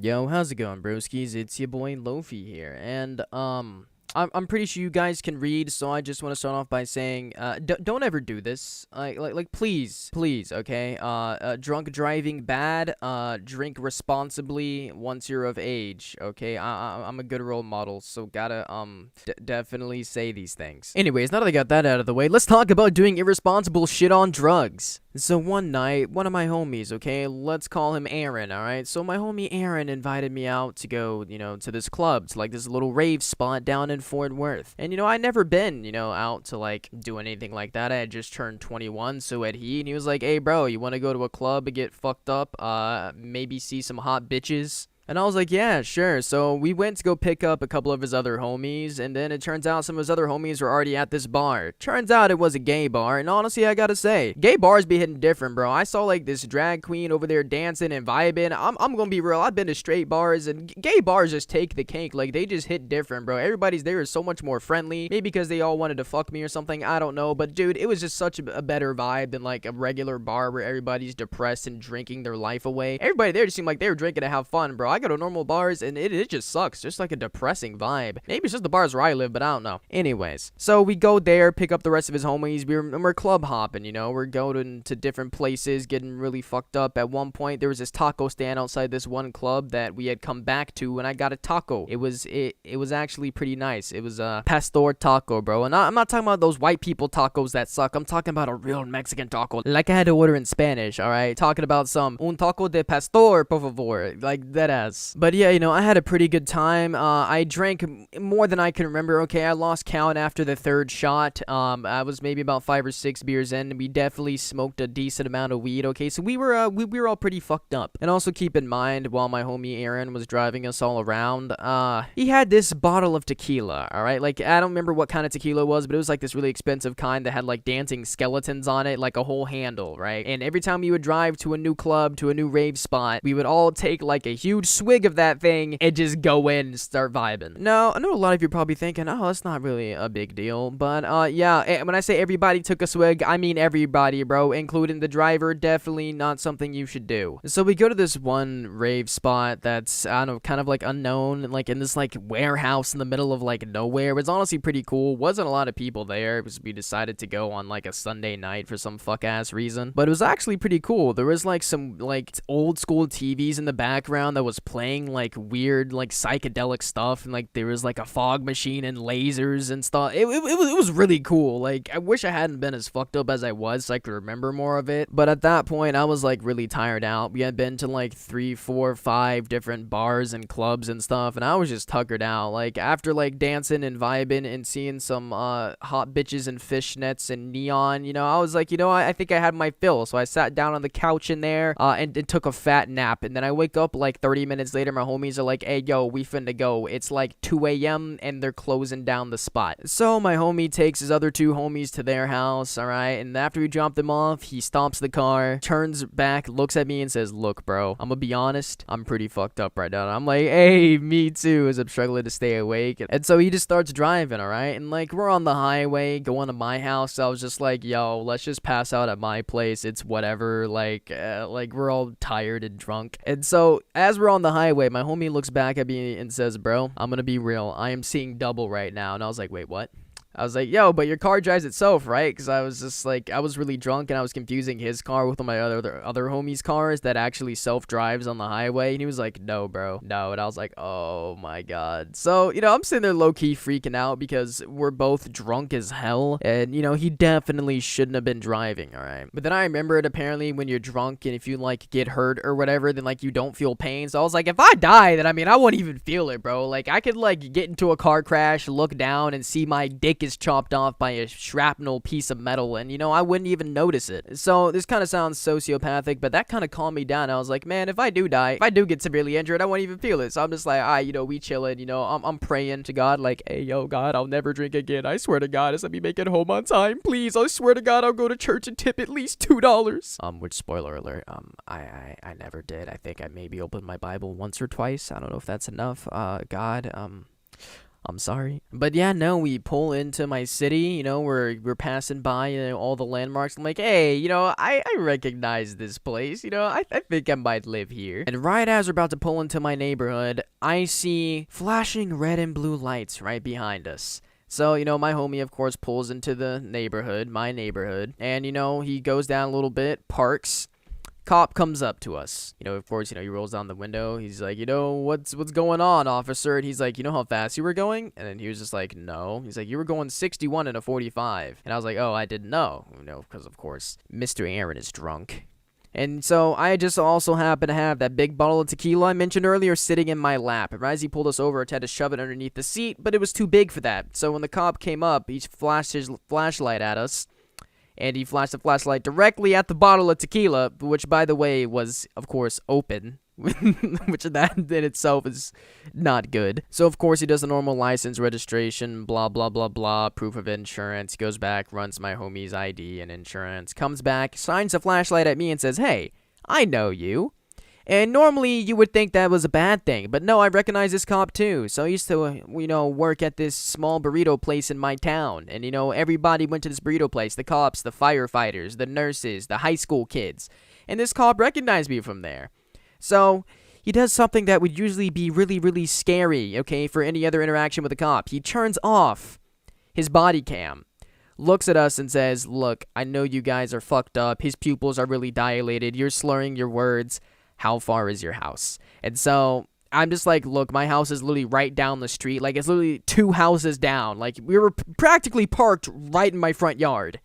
Yo, how's it going, broskies? It's your boy Lofi here, and I'm pretty sure you guys can read, so I just want to start off by saying, don't ever do this. Please, okay? Drunk driving bad. Drink responsibly once you're of age, okay? I'm a good role model, so gotta definitely say these things. Anyways, now that I got that out of the way, let's talk about doing irresponsible shit on drugs. So one night, one of my homies, okay, let's call him Aaron, alright? So my homie Aaron invited me out to go, to this club, to like this little rave spot down in Fort Worth. And I never been, out to like do anything like that. I had just turned 21, so had he, and he was like, hey bro, you wanna go to a club and get fucked up? Maybe see some hot bitches? And I was like, yeah, sure. So we went to go pick up a couple of his other homies, and then it turns out some of his other homies were already at this bar. Turns out it was a gay bar, and honestly, I gotta say, gay bars be hitting different, bro. I saw like this drag queen over there dancing and vibing. I'm gonna be real. I've been to straight bars, and gay bars just take the cake. Like, they just hit different, bro. Everybody's there is so much more friendly. Maybe because they all wanted to fuck me or something. I don't know. But dude, it was just such a better vibe than like a regular bar where everybody's depressed and drinking their life away. Everybody there just seemed like they were drinking to have fun, bro. I go to normal bars and it just sucks. Just like a depressing vibe. Maybe it's just the bars where I live, but I don't know. Anyways, so we go there, pick up the rest of his homies. We're club hopping, we're going to different places, getting really fucked up. At one point, there was this taco stand outside this one club that we had come back to, and I got a taco. It was actually pretty nice. It was a pastor taco, bro. And I'm not talking about those white people tacos that suck. I'm talking about a real Mexican taco, like I had to order in Spanish. All right, talking about some un taco de pastor, por favor, like that ass. But yeah, I had a pretty good time. I drank more than I can remember. Okay, I lost count after the third shot. I was maybe about 5 or 6 beers in. And we definitely smoked a decent amount of weed. Okay, so we were all pretty fucked up. And also keep in mind, while my homie Aaron was driving us all around, he had this bottle of tequila. All right, like I don't remember what kind of tequila it was, but it was like this really expensive kind that had like dancing skeletons on it, like a whole handle, right? And every time we would drive to a new club, to a new rave spot, we would all take like a huge swig of that thing and just go in and start vibing. Now, I know a lot of you are probably thinking, oh, that's not really a big deal, but yeah, when I say everybody took a swig, I mean everybody, bro, including the driver. Definitely not something you should do. So we go to this one rave spot that's, I don't know, kind of like unknown, like in this like warehouse in the middle of like nowhere. It's honestly pretty cool. Wasn't a lot of people there because we decided to go on like a Sunday night for some fuck ass reason, but it was actually pretty cool. There was like some like old school TVs in the background that was playing like weird like psychedelic stuff, and like there was like a fog machine and lasers and stuff. It was really cool. Like, I wish I hadn't been as fucked up as I was so I could remember more of it, but at that point I was like really tired out. We had been to like 3, 4, 5 different bars and clubs and stuff, and I was just tuckered out. Like, after like dancing and vibing and seeing some hot bitches and fishnets and neon, I was like, I think I had my fill. So I sat down on the couch in there and took a fat nap, and then I wake up like 30 minutes later. My homies are like, hey yo, we finna go. It's like 2 a.m. and they're closing down the spot. So my homie takes his other 2 homies to their house, alright? And after we drop them off, he stops the car, turns back, looks at me and says, look bro, I'm gonna be honest, I'm pretty fucked up right now. And I'm like, hey, me too, as I'm struggling to stay awake. And so he just starts driving, alright? And like, we're on the highway going to my house. So I was just like, yo, let's just pass out at my place. It's whatever. Like we're all tired and drunk. And so as we're on the highway, my homie looks back at me and says, bro, I'm gonna be real, I am seeing double right now. And I was like, wait, what? I was like, yo, but your car drives itself, right? Because I was just like, I was really drunk and I was confusing his car with one of my other homies' cars that actually self-drives on the highway. And he was like, no, bro, no. And I was like, oh my God. So, I'm sitting there low-key freaking out because we're both drunk as hell. And, he definitely shouldn't have been driving, all right? But then I remembered, apparently, when you're drunk and if you, like, get hurt or whatever, then, like, you don't feel pain. So I was like, if I die, then, I won't even feel it, bro. Like, I could, like, get into a car crash, look down, and see my dick is chopped off by a shrapnel piece of metal, and I wouldn't even notice it. So this kind of sounds sociopathic, but that kind of calmed me down. I was like, man, if I do die, if I do get severely injured, I won't even feel it. So I'm just like, we chilling, I'm praying to God, like, hey yo God, I'll never drink again. I swear to God, just let me make it home on time, please. I swear to God, I'll go to church and tip at least $2. Which, spoiler alert, I never did. I think I maybe opened my Bible once or twice. I don't know if that's enough. God, I'm sorry. But yeah, no, we pull into my city, we're passing by, all the landmarks. I'm like, hey, I recognize this place. I think I might live here. And right as we're about to pull into my neighborhood, I see flashing red and blue lights right behind us. So, my homie, of course, pulls into the neighborhood, my neighborhood, and, he goes down a little bit, parks. Cop comes up to us. Of course, he rolls down the window. He's like, what's going on, officer? And he's like, you know how fast you were going? And then he was just like, no. He's like, you were going 61 in a 45. And I was like, oh, I didn't know. Because, of course, Mr. Aaron is drunk. And so I just also happen to have that big bottle of tequila I mentioned earlier sitting in my lap. And right as he pulled us over, I had to shove it underneath the seat, but it was too big for that. So when the cop came up, he flashed his flashlight at us. And he flashed the flashlight directly at the bottle of tequila, which, by the way, was, of course, open. Which that in itself is not good. So, of course, he does the normal license, registration, blah, blah, blah, blah, proof of insurance. He goes back, runs my homie's ID and insurance, comes back, shines a flashlight at me and says, hey, I know you. And normally you would think that was a bad thing, but no, I recognize this cop too. So I used to, work at this small burrito place in my town. And, everybody went to this burrito place. The cops, the firefighters, the nurses, the high school kids. And this cop recognized me from there. So he does something that would usually be really, really scary, okay, for any other interaction with a cop. He turns off his body cam, looks at us and says, look, I know you guys are fucked up. His pupils are really dilated. You're slurring your words. How far is your house? And so I'm just like, look, my house is literally right down the street. Like, it's literally 2 houses down. Like, we were practically parked right in my front yard.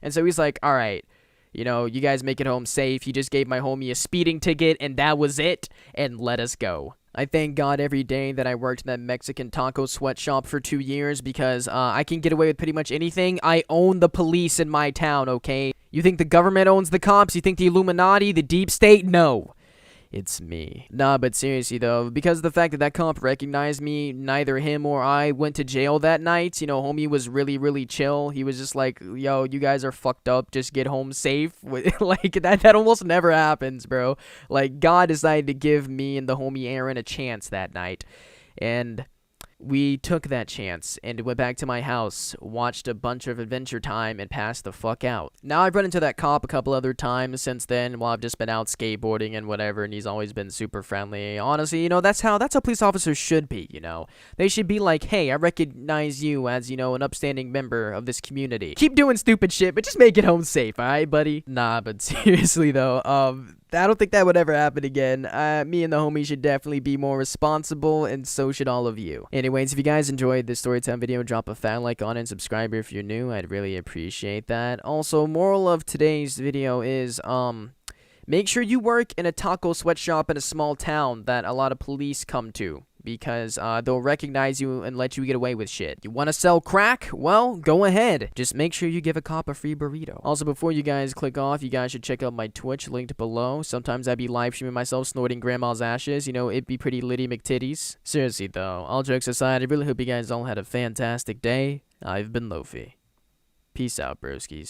And so he's like, all right, you guys make it home safe. He just gave my homie a speeding ticket, and that was it, and let us go. I thank God every day that I worked in that Mexican taco sweatshop for 2 years because I can get away with pretty much anything. I own the police in my town, okay? You think the government owns the cops? You think the Illuminati, the deep state? No. It's me. Nah, but seriously though, because of the fact that that cop recognized me, neither him or I went to jail that night. Homie was really, really chill. He was just like, yo, you guys are fucked up. Just get home safe. Like, that almost never happens, bro. Like, God decided to give me and the homie Aaron a chance that night. And we took that chance and went back to my house, watched a bunch of Adventure Time, and passed the fuck out. Now, I've run into that cop a couple other times since then while I've just been out skateboarding and whatever, and he's always been super friendly. Honestly, that's how police officers should be, They should be like, hey, I recognize you as, an upstanding member of this community. Keep doing stupid shit, but just make it home safe, alright, buddy? Nah, but seriously, though, I don't think that would ever happen again. Me and the homie should definitely be more responsible, and so should all of you. Anyways, if you guys enjoyed this storytime video, drop a fat like on it and subscribe if you're new. I'd really appreciate that. Also, moral of today's video is, make sure you work in a taco sweatshop in a small town that a lot of police come to, because they'll recognize you and let you get away with shit. You want to sell crack? Well, go ahead. Just make sure you give a cop a free burrito. Also, before you guys click off, you guys should check out my Twitch linked below. Sometimes I'd be live streaming myself snorting grandma's ashes. It'd be pretty litty McTitties. Seriously though, all jokes aside, I really hope you guys all had a fantastic day. I've been Lofi. Peace out, broskies.